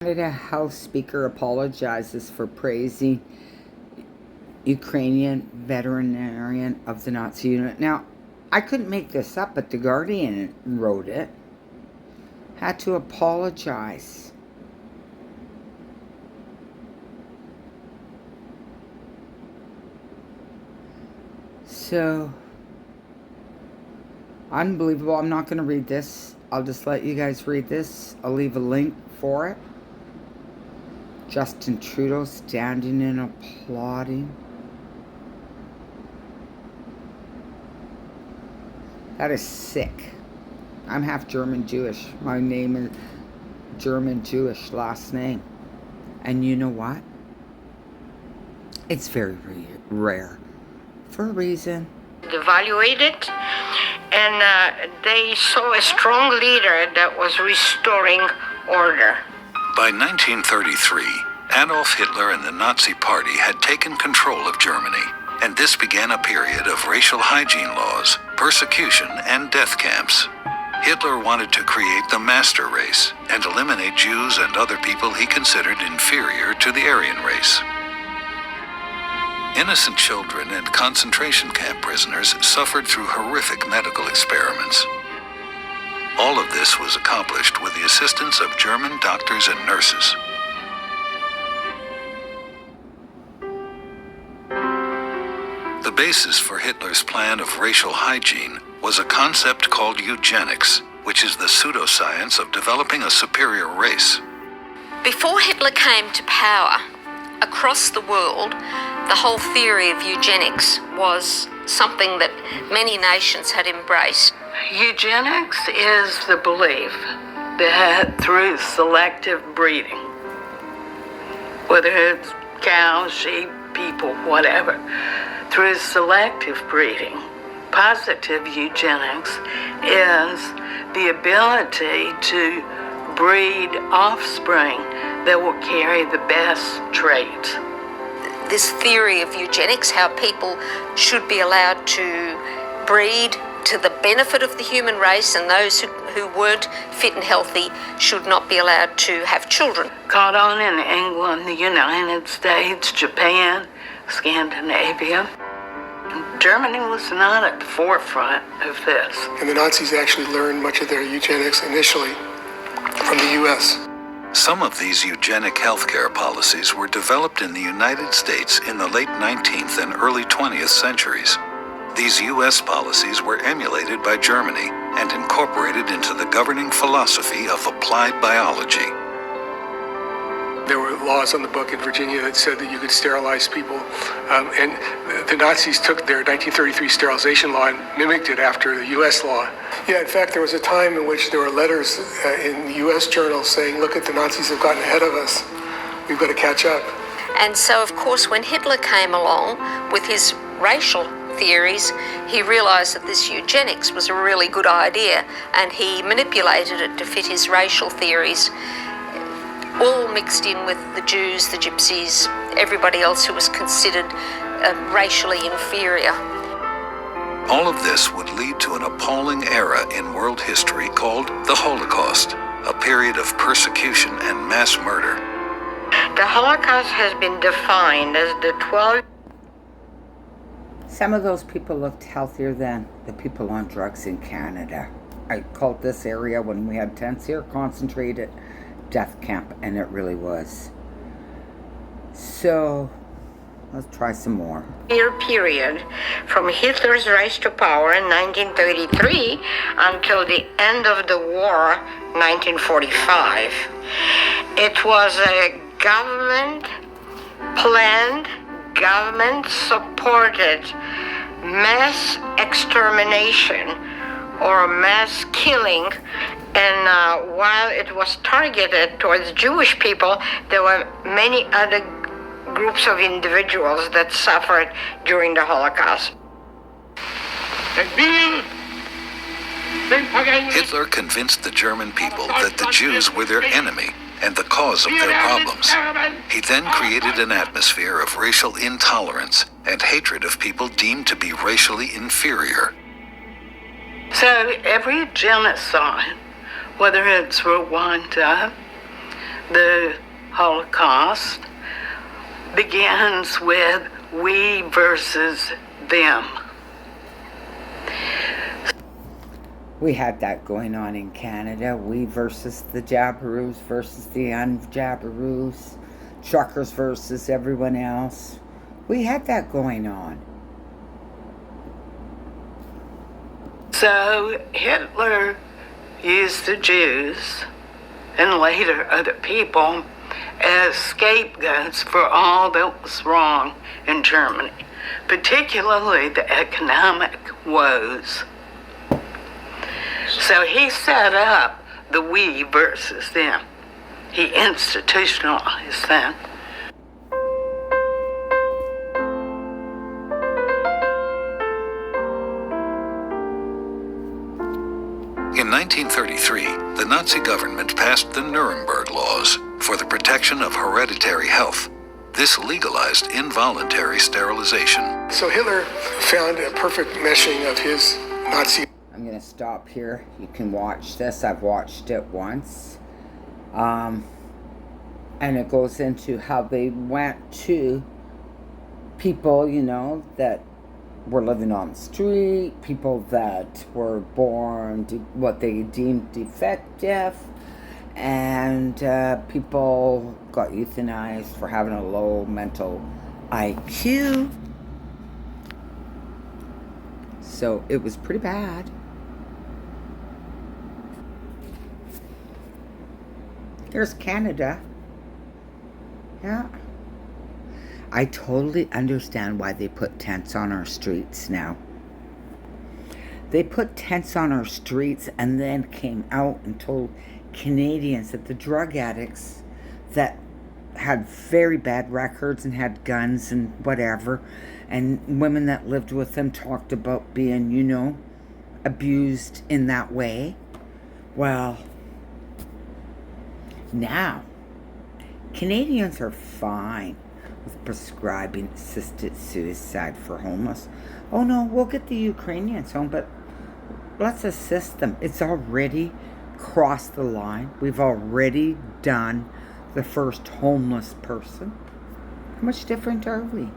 Canada House Speaker apologizes for praising Ukrainian veterinarian of the Nazi unit. Now, I couldn't make this up, but The Guardian wrote it. Had to apologize. So, unbelievable. I'm not going to read this. I'll just let you guys read this. I'll leave a link for it. Justin Trudeau standing and applauding. That is sick. I'm half German Jewish. My name is German Jewish last name. And you know what? It's very rare. For a reason. Evaluated, and they saw a strong leader that was restoring order. By 1933, Adolf Hitler and the Nazi Party had taken control of Germany, and this began a period of racial hygiene laws, persecution, and death camps. Hitler wanted to create the master race and eliminate Jews and other people he considered inferior to the Aryan race. Innocent children and concentration camp prisoners suffered through horrific medical experiments. All of this was accomplished with the assistance of German doctors and nurses. The basis for Hitler's plan of racial hygiene was a concept called eugenics, which is the pseudoscience of developing a superior race. Before Hitler came to power, across the world, the whole theory of eugenics was something that many nations had embraced. Eugenics is the belief that through selective breeding, whether it's cows, sheep, people, whatever, through selective breeding, positive eugenics is the ability to breed offspring that will carry the best traits. This theory of eugenics, how people should be allowed to breed to the benefit of the human race, and those who weren't fit and healthy should not be allowed to have children. Caught on in England, the United States, Japan, Scandinavia. Germany was not at the forefront of this. And the Nazis actually learned much of their eugenics initially from the U.S. Some of these eugenic healthcare policies were developed in the United States in the late 19th and early 20th centuries. These U.S. policies were emulated by Germany and incorporated into the governing philosophy of applied biology. There were laws on the book in Virginia that said that you could sterilize people, and the Nazis took their 1933 sterilization law and mimicked it after the U.S. law. Yeah, in fact, there was a time in which there were letters in the U.S. journals saying, look, the Nazis have gotten ahead of us. We've got to catch up. And so, of course, when Hitler came along with his racial theories, he realized that this eugenics was a really good idea, and he manipulated it to fit his racial theories, all mixed in with the Jews, the Gypsies, everybody else who was considered racially inferior. All of this would lead to an appalling era in world history called the Holocaust, a period of persecution and mass murder. The Holocaust has been defined as the 12... Some of those people looked healthier than the people on drugs in Canada. I called this area, when we had tents here, concentrated death camp, and it really was. So, let's try some more. Year period from Hitler's rise to power in 1933 until the end of the war, 1945. It was a government-planned, government-supported mass extermination or mass killing. And while it was targeted towards Jewish people, there were many other groups of individuals that suffered during the Holocaust. Hitler convinced the German people that the Jews were their enemy and the cause of their problems. He then created an atmosphere of racial intolerance and hatred of people deemed to be racially inferior. So every genocide, whether it's Rwanda, the Holocaust begins with we versus them. We had that going on in Canada. We versus the Jabberoos versus the un-Jabberoos. Truckers versus everyone else. We had that going on. So Hitler used the Jews and later other people as scapegoats for all that was wrong in Germany, particularly the economic woes. So he set up the we versus them. He institutionalized that. In 1933, the Nazi government passed the Nuremberg Laws for the protection of hereditary health. This legalized involuntary sterilization. So Hitler found a perfect meshing of his Nazi. I'm going to stop here. You can watch this. I've watched it once. And it goes into how they went to people, you know, that were living on the street, people that were born what they deemed defective, and people got euthanized for having a low mental IQ. So it was pretty bad. Here's Canada. Yeah. I totally understand why they put tents on our streets now. They put tents on our streets and then came out and told Canadians that the drug addicts that had very bad records and had guns and whatever, and women that lived with them talked about being, you know, abused in that way. Well, now, Canadians are fine with prescribing assisted suicide for homeless. Oh no, we'll get the Ukrainians home, but let's assist them. It's already crossed the line. We've already done the first homeless person. How much different are we?